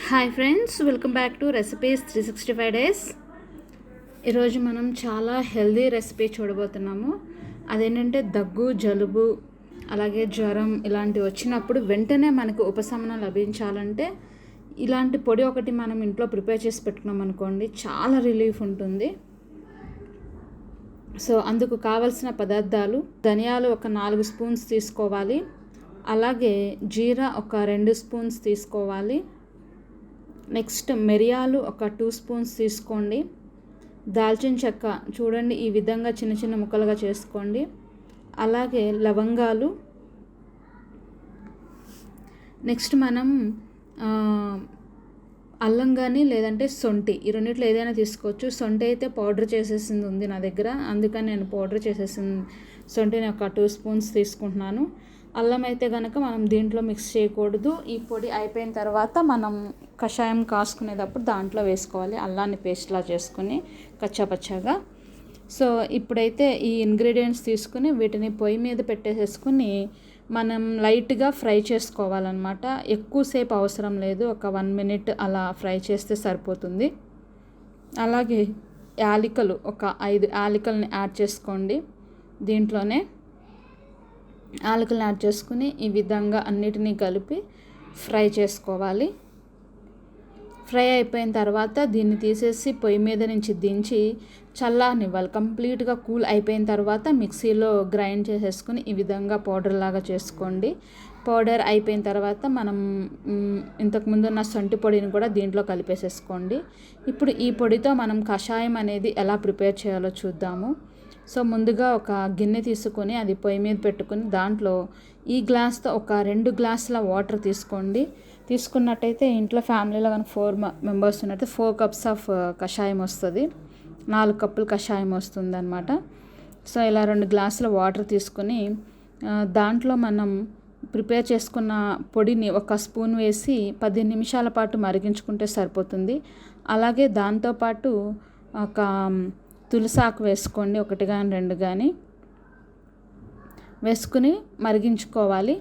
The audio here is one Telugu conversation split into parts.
Hi friends, welcome back to recipes 365 days. ఈరోజు మనం చాలా హెల్దీ రెసిపీ చూడబోతున్నాము. అదేంటంటే దగ్గు, జలుబు, అలాగే జ్వరం ఇలాంటివి వచ్చినప్పుడు వెంటనే మనకు ఉపశమనం లభించాలంటే ఇలాంటి పొడి ఒకటి మనం ఇంట్లో ప్రిపేర్ చేసి పెట్టుకున్నాం అనుకోండి, చాలా రిలీఫ్ ఉంటుంది. సో అందుకు కావలసిన పదార్థాలు: ధనియాలు ఒక 4 స్పూన్స్ తీసుకోవాలి, అలాగే జీరా ఒక 2 స్పూన్స్ తీసుకోవాలి. నెక్స్ట్ మిరియాలు ఒక 2 స్పూన్స్ తీసుకోండి. దాల్చిన చెక్క చూడండి, ఈ విధంగా చిన్న చిన్న ముక్కలుగా చేసుకోండి. అలాగే లవంగాలు. నెక్స్ట్ మనం అల్లం కానీ లేదంటే సొంటి, ఈ రెండిట్లో ఏదైనా తీసుకోవచ్చు. సొంటి అయితే పౌడర్ చేసేసింది ఉంది నా దగ్గర, అందుకని నేను పౌడర్ చేసేసింది సొంటిని ఒక 2 స్పూన్స్ తీసుకుంటున్నాను. అల్లం అయితే కనుక మనం దీంట్లో మిక్స్ చేయకూడదు. ఈ పొడి అయిపోయిన తర్వాత మనం కషాయం కాసుకునేటప్పుడు దాంట్లో వేసుకోవాలి, అల్లాన్ని పేస్ట్లా చేసుకుని కచ్చాపచ్చాగా. సో ఇప్పుడైతే ఈ ఇంగ్రీడియంట్స్ తీసుకుని వీటిని పొయ్యి మీద పెట్టేసేసుకుని మనం లైట్గా ఫ్రై చేసుకోవాలన్నమాట. ఎక్కువసేపు అవసరం లేదు, ఒక 1 మినిట్ అలా ఫ్రై చేస్తే సరిపోతుంది. అలాగే యాలకులు ఒక 5 యాలకుల్ని యాడ్ చేసుకోండి. దీంట్లోనే యాలకులను యాడ్ చేసుకుని ఈ విధంగా అన్నిటినీ కలిపి ఫ్రై చేసుకోవాలి. ఫ్రై అయిపోయిన తర్వాత దీన్ని తీసేసి పొయ్యి మీద నుంచి దించి చల్లనివ్వాలి. కంప్లీట్గా కూల్ అయిపోయిన తర్వాత మిక్సీలో గ్రైండ్ చేసేసుకుని ఈ విధంగా పౌడర్ లాగా చేసుకోండి. పౌడర్ అయిపోయిన తర్వాత మనం ఇంతకుముందు ఉన్న సొంటి పొడిని కూడా దీంట్లో కలిపేసేసుకోండి. ఇప్పుడు ఈ పొడితో మనం కషాయం అనేది ఎలా ప్రిపేర్ చేయాలో చూద్దాము. సో ముందుగా ఒక గిన్నె తీసుకొని అది పొయ్యి మీద పెట్టుకుని దాంట్లో ఈ గ్లాస్తో ఒక 2 గ్లాసుల వాటర్ తీసుకోండి. తీసుకున్నట్టయితే ఇంట్లో ఫ్యామిలీలో కనుక 4 మెంబర్స్ ఉన్నట్టయితే 4 కప్స్ ఆఫ్ కషాయం వస్తుంది, 4 కప్పులు కషాయం వస్తుంది అనమాట. సో ఇలా 2 గ్లాసుల వాటర్ తీసుకొని దాంట్లో మనం ప్రిపేర్ చేసుకున్న పొడిని ఒక స్పూన్ వేసి 10 నిమిషాల పాటు మరిగించుకుంటే సరిపోతుంది. అలాగే దాంతోపాటు ఒక తులసాకు వేసుకోండి, 1 కానీ 2 కానీ వేసుకుని మరిగించుకోవాలి.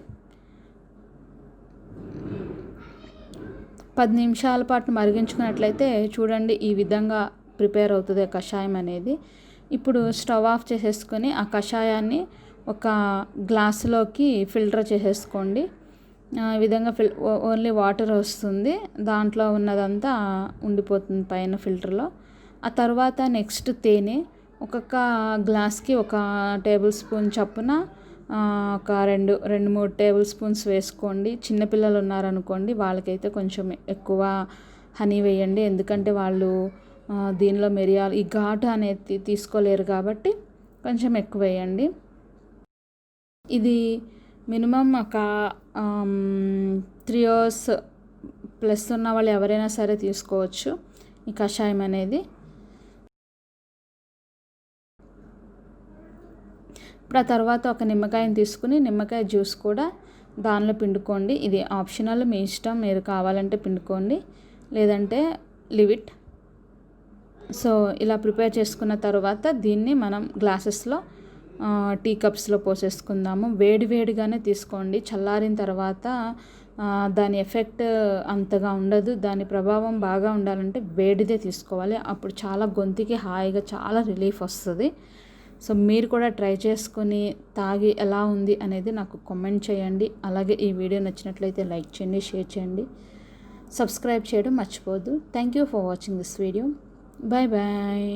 10 నిమిషాల పాటు మరిగించుకున్నట్లయితే చూడండి ఈ విధంగా ప్రిపేర్ అవుతుంది కషాయం అనేది. ఇప్పుడు స్టవ్ ఆఫ్ చేసేసుకొని ఆ కషాయాన్ని ఒక గ్లాసులోకి ఫిల్టర్ చేసేసుకోండి. ఈ విధంగా ఓన్లీ వాటర్ వస్తుంది, దాంట్లో ఉన్నదంతా ఉండిపోతుంది పైన ఫిల్టర్లో. ఆ తర్వాత నెక్స్ట్ తేనె ఒక్కొక్క గ్లాస్కి ఒక టేబుల్ స్పూన్ చప్పున ఒక 2-3 టేబుల్ స్పూన్స్ వేసుకోండి. చిన్నపిల్లలు ఉన్నారనుకోండి, వాళ్ళకైతే కొంచెం ఎక్కువ హనీ వేయండి, ఎందుకంటే వాళ్ళు దీనిలో మిరియాలు ఈ ఘాటు అనేది తీసుకోలేరు కాబట్టి కొంచెం ఎక్కువ వేయండి. ఇది మినిమం ఒక 3 years ప్లస్ ఉన్న వాళ్ళు ఎవరైనా సరే తీసుకోవచ్చు ఈ కషాయం అనేది. ఇప్పుడు ఆ తర్వాత ఒక నిమ్మకాయని తీసుకుని నిమ్మకాయ జ్యూస్ కూడా దానిలో పిండుకోండి. ఇది ఆప్షనల్, మీ ఇష్టం, మీరు కావాలంటే పిండుకోండి లేదంటే లీవ్ ఇట్. సో ఇలా ప్రిపేర్ చేసుకున్న తర్వాత దీన్ని మనం గ్లాసెస్లో టీ కప్స్లో పోసేసుకుందాము. వేడిగానే తీసుకోండి, చల్లారిన తర్వాత దాని ఎఫెక్ట్ అంతగా ఉండదు. దాని ప్రభావం బాగా ఉండాలంటే వేడిదే తీసుకోవాలి, అప్పుడు చాలా గొంతుకి హాయిగా చాలా రిలీఫ్ వస్తుంది. సో మీరు కూడా ట్రై చేసుకొని తాగి ఎలా ఉంది అనేది నాకు కామెంట్ చేయండి. అలాగే ఈ వీడియో నచ్చినట్లయితే లైక్ చేయండి, షేర్ చేయండి, సబ్స్క్రైబ్ చేయడం మర్చిపోవద్దు. Thank you for watching this video. Bye bye.